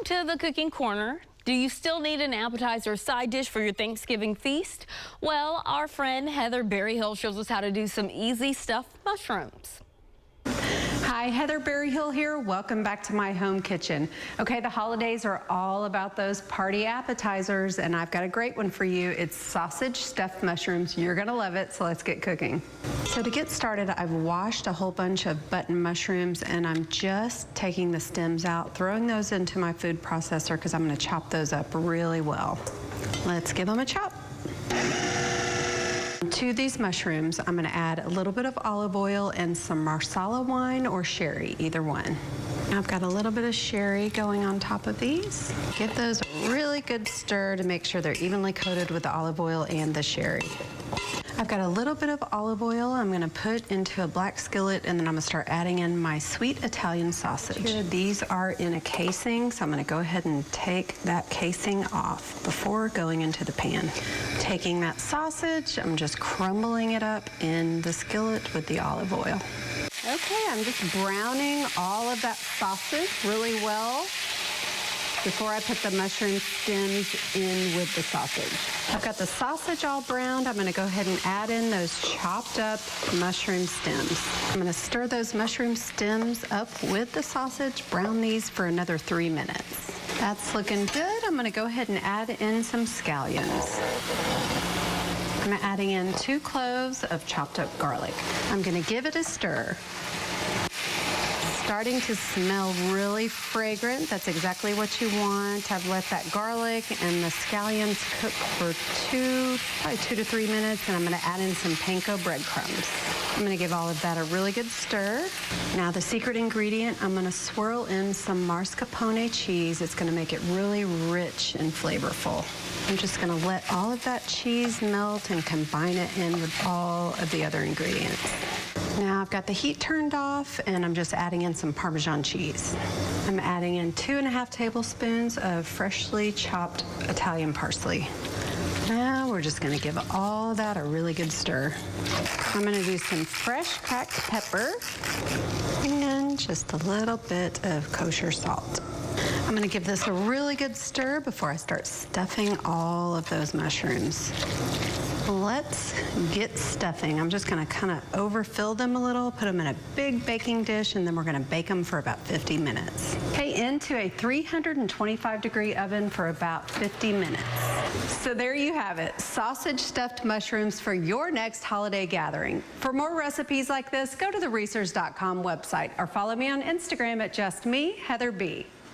to the Cooking Corner. Do you still need an appetizer or side dish for your Thanksgiving feast? Well, our friend Heather Berryhill shows us how to do some easy stuffed mushrooms. Hi, Heather Berryhill here. Welcome back to my home kitchen. Okay, the holidays are all about those party appetizers, and I've got a great one for you. It's sausage stuffed mushrooms. You're gonna love it, so let's get cooking. So to get started, I've washed a whole bunch of button mushrooms, and I'm just taking the stems out, throwing those into my food processor because I'm gonna chop those up really well. Let's give them a chop. To these mushrooms, I'm going to add a little bit of olive oil and some Marsala wine or sherry, either one. I've got a little bit of sherry going on top of these. Give those a really good stir to make sure they're evenly coated with the olive oil and the sherry. I've got a little bit of olive oil I'm going to put into a black skillet, and then I'm going to start adding in my sweet Italian sausage. Here, these are in a casing, so I'm going to go ahead and take that casing off before going into the pan. Taking that sausage, I'm just crumbling it up in the skillet with the olive oil. Okay, I'm just browning all of that sausage really well before I put the mushroom stems in with the sausage. I've got the sausage all browned. I'm going to go ahead and add in those chopped up mushroom stems. I'm going to stir those mushroom stems up with the sausage, brown these for another 3 minutes. That's looking good. I'm going to go ahead and add in some scallions. I'm adding in 2 cloves of chopped up garlic. I'm going to give it a stir. Starting to smell really fragrant. That's exactly what you want. I've let that garlic and the scallions cook for probably 2 to 3 minutes, and I'm going to add in some panko breadcrumbs. I'm going to give all of that a really good stir. Now the secret ingredient, I'm going to swirl in some mascarpone cheese. It's going to make it really rich and flavorful. I'm just going to let all of that cheese melt and combine it in with all of the other ingredients. Now I've got the heat turned off, and I'm just adding in some Parmesan cheese. I'm adding in 2½ tablespoons of freshly chopped Italian parsley. Now we're just going to give all that a really good stir. I'm going to do some fresh cracked pepper and just a little bit of kosher salt. I'm going to give this a really good stir before I start stuffing all of those mushrooms. Let's get stuffing. I'm just going to kind of overfill them a little, put them in a big baking dish, and then we're going to bake them for about 50 minutes. Okay, into a 325-degree oven for about 50 minutes. So there you have it, sausage stuffed mushrooms for your next holiday gathering. For more recipes like this, go to the Reesers.com website or follow me on Instagram at JustMe, Heather B.